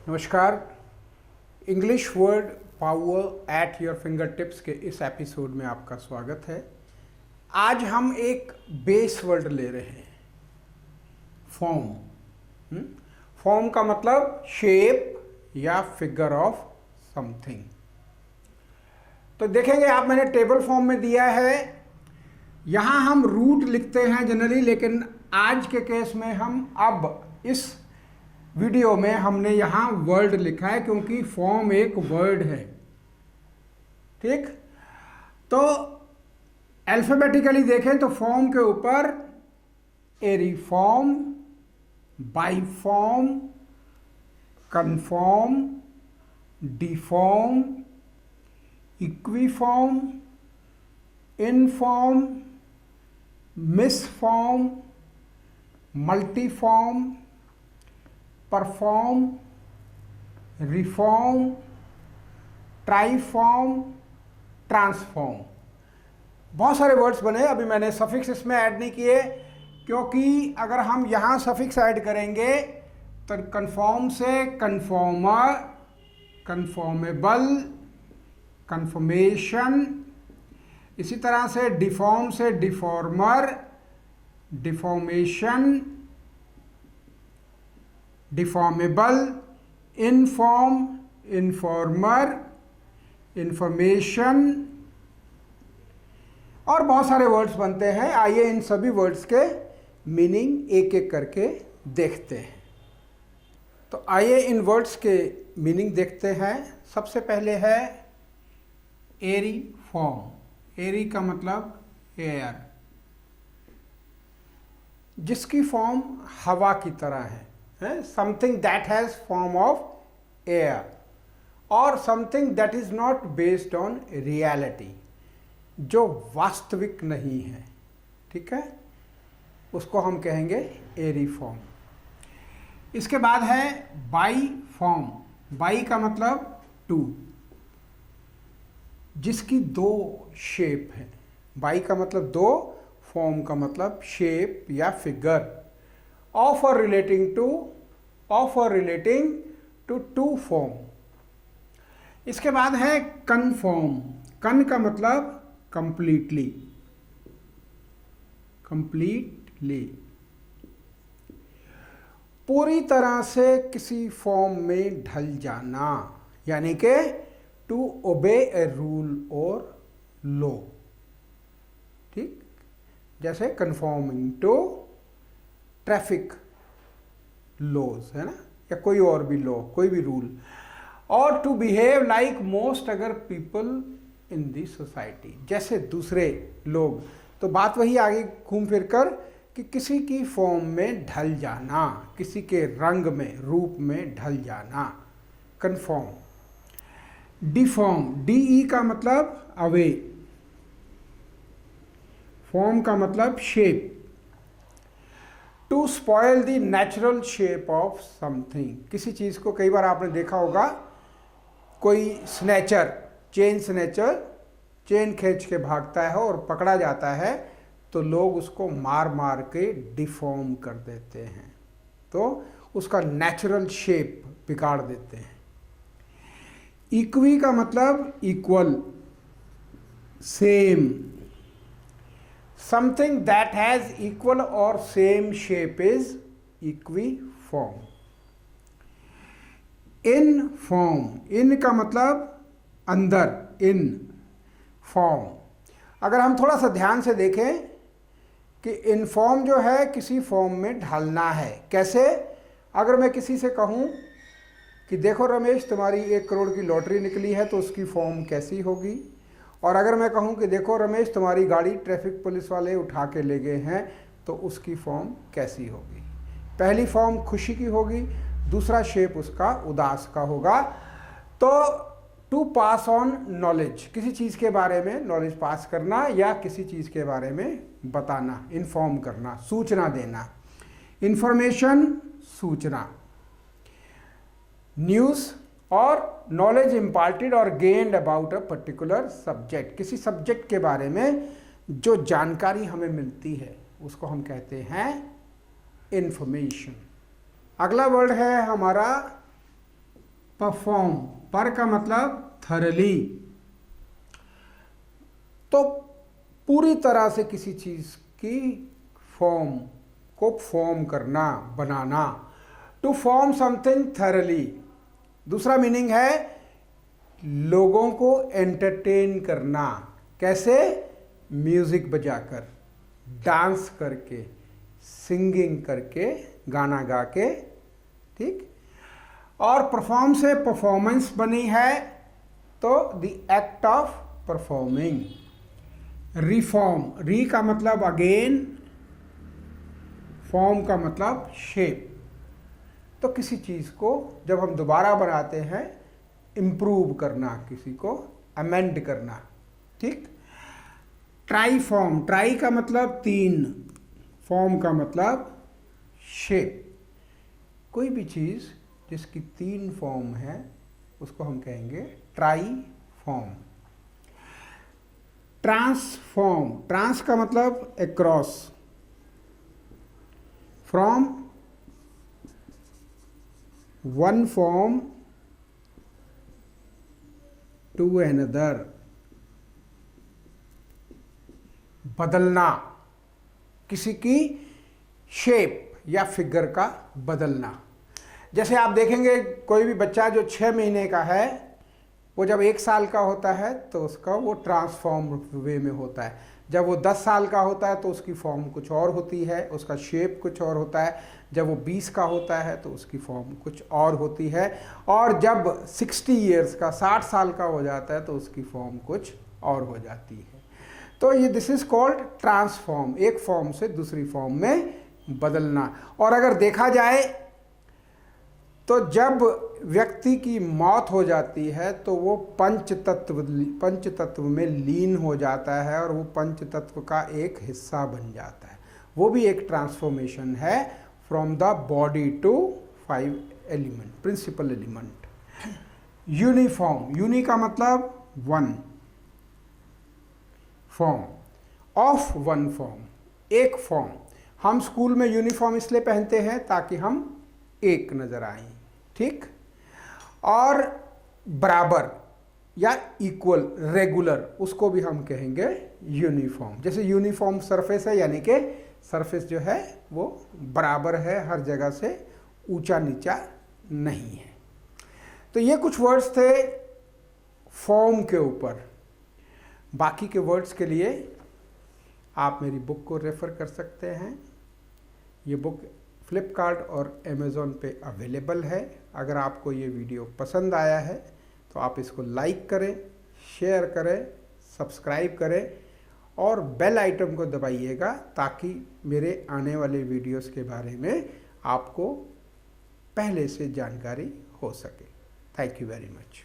नमस्कार। English word power at your finger tips के इस एपिसोड में आपका स्वागत है। आज हम एक बेस वर्ड ले रहे हैं, फॉर्म। फॉर्म का मतलब शेप या फिगर ऑफ समथिंग। तो देखेंगे आप, मैंने टेबल फॉर्म में दिया है। यहाँ हम रूट लिखते हैं जनरली, लेकिन आज के केस में हम अब इस वीडियो में हमने यहाँ वर्ड लिखा है क्योंकि फॉर्म एक वर्ड है। ठीक, तो अल्फाबेटिकली देखें तो फॉर्म के ऊपर aeriform, biform, conform, deform, equiform, inform, misform, multiform, perform, reform, triform, transform, बहुत सारे वर्ड्स बने। अभी मैंने सफिक्स इसमें ऐड नहीं किए क्योंकि अगर हम यहाँ सफिक्स ऐड करेंगे तो कन्फॉर्म से कन्फॉर्मर, कन्फॉर्मेबल, कन्फॉर्मेशन, इसी तरह से डिफॉर्म से deformer, deformation, deformable, inform, informer, information और बहुत सारे वर्ड्स बनते हैं। आइए इन सभी वर्ड्स के मीनिंग एक एक करके देखते हैं। तो आइए इन वर्ड्स के मीनिंग देखते हैं। सबसे पहले है एरी फॉर्म। एरी का मतलब एयर, जिसकी फॉर्म हवा की तरह है। Something that has form of air और something that is not based on reality, जो वास्तविक नहीं है। ठीक है, उसको हम कहेंगे एरी फॉर्म। इसके बाद है बाई फॉर्म। बाई का मतलब टू, जिसकी दो शेप है। बाई का मतलब दो, फॉर्म का मतलब शेप या फिगर। ऑफ और रिलेटिंग टू टू फॉर्म। इसके बाद है कन्फॉर्म। कन का मतलब कंप्लीटली, कंप्लीटली, पूरी तरह से किसी फॉर्म में ढल जाना, यानी कि टू ओबे ए रूल और लॉ। ठीक, जैसे कन्फॉर्मिंग टू ट्रैफिक लॉज है ना, या कोई और भी लॉ, कोई भी रूल। और to behave like most other people in the society, जैसे दूसरे लोग। तो बात वही आगे घूम फिर कर कि किसी की फॉर्म में ढल जाना, किसी के रंग में, रूप में ढल जाना, कन्फॉर्म। डिफॉर्म, डी का मतलब अवे, फॉर्म का मतलब shape. To spoil the natural shape of something, किसी चीज़ को, कई बार आपने देखा होगा कोई स्नैचर, चेन स्नैचर चेन खींच के भागता है और पकड़ा जाता है तो लोग उसको मार मार के डिफॉर्म कर देते हैं, तो उसका नेचुरल शेप बिगाड़ देते हैं। इक्वी का मतलब equal, same. Something that has equal और same shape is equiform. In form, in का मतलब अंदर, इन फॉर्म। अगर हम थोड़ा सा ध्यान से देखें कि इन फॉर्म जो है किसी फॉर्म में ढलना है। कैसे? अगर मैं किसी से कहूं कि देखो रमेश, तुम्हारी 1 करोड़ की लॉटरी निकली है, तो उसकी फॉर्म कैसी होगी। और अगर मैं कहूं कि देखो रमेश, तुम्हारी गाड़ी ट्रैफिक पुलिस वाले उठा के ले गए हैं, तो उसकी फॉर्म कैसी होगी। पहली फॉर्म खुशी की होगी, दूसरा शेप उसका उदास का होगा। तो टू पास ऑन नॉलेज, किसी चीज़ के बारे में नॉलेज पास करना या किसी चीज़ के बारे में बताना, इन्फॉर्म करना, सूचना देना। इंफॉर्मेशन, सूचना। न्यूज़ और नॉलेज इम्पार्टेड और gained about a particular subject, किसी सब्जेक्ट के बारे में जो जानकारी हमें मिलती है उसको हम कहते हैं इंफॉर्मेशन। अगला वर्ड है हमारा परफॉर्म, पर का मतलब थरली, तो पूरी तरह से किसी चीज की फॉर्म को फॉर्म करना, बनाना। To form something thoroughly. दूसरा मीनिंग है लोगों को एंटरटेन करना। कैसे? म्यूजिक बजाकर, डांस करके, सिंगिंग करके, गाना गा के, ठीक। और परफॉर्म से परफॉर्मेंस बनी है, तो the act of performing. Reform, री का मतलब अगेन, फॉर्म का मतलब शेप। तो किसी चीज को जब हम दोबारा बनाते हैं, इम्प्रूव करना, किसी को अमेंड करना, ठीक। ट्राई फॉर्म, ट्राई का मतलब तीन, फॉर्म का मतलब शेप। कोई भी चीज जिसकी तीन फॉर्म है उसको हम कहेंगे ट्राई फॉर्म। ट्रांसफॉर्म, ट्रांस का मतलब across, from one form to another, बदलना, किसी की शेप या फिगर का बदलना। जैसे आप देखेंगे कोई भी बच्चा जो 6 महीने का है, वो जब 1 साल का होता है तो उसका वो ट्रांसफॉर्म वे में होता है। जब वो 10 साल का होता है तो उसकी फॉर्म कुछ और होती है, उसका शेप कुछ और होता है। जब वो 20 का होता है तो उसकी फॉर्म कुछ और होती है। और जब 60 ईयर्स का, 60 साल का हो जाता है तो उसकी फॉर्म कुछ और हो जाती है। तो ये दिस इज कॉल्ड ट्रांसफॉर्म, एक फॉर्म से दूसरी फॉर्म में बदलना। और अगर देखा जाए तो जब व्यक्ति की मौत हो जाती है तो वो पंचतत्व में लीन हो जाता है और वो पंचतत्व का एक हिस्सा बन जाता है। वो भी एक ट्रांसफॉर्मेशन है, from the body to 5 element, principal element. Uniform, uni का मतलब one, form of one form, एक फॉर्म। हम स्कूल में यूनिफॉर्म इसलिए पहनते हैं ताकि हम एक नजर आए, ठीक। और बराबर या इक्वल, रेगुलर, उसको भी हम कहेंगे यूनिफॉर्म। जैसे यूनिफॉर्म सरफेस है, यानी कि सरफेस जो है वो बराबर है, हर जगह से ऊंचा नीचा नहीं है। तो ये कुछ वर्ड्स थे फॉर्म के ऊपर। बाकी के वर्ड्स के लिए आप मेरी बुक को रेफ़र कर सकते हैं। ये बुक फ्लिपकार्ट और अमेज़ॉन पे अवेलेबल है। अगर आपको ये वीडियो पसंद आया है तो आप इसको लाइक करें, शेयर करें, सब्सक्राइब करें और बेल आइटम को दबाइएगा ताकि मेरे आने वाले वीडियोस के बारे में आपको पहले से जानकारी हो सके। Thank you very much.